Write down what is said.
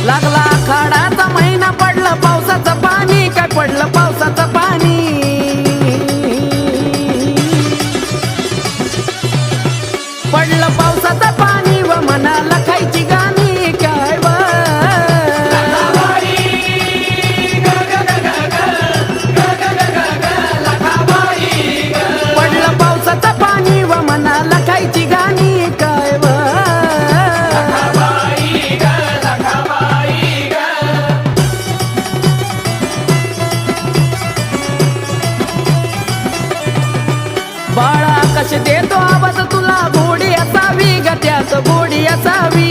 लागला आखाडाचा महिना पडलं पावसाचं पाणी काय पडलं पावसाचं पाणी पडलं पावसाचं पाणी व मनाला खायची गाणी काय व पडलं पावसाचं पाणी व मनाला खायची गाणी काय व बाळा कसे देतो आवाज तुला गोडी असावी ग त्यात गोडी असावी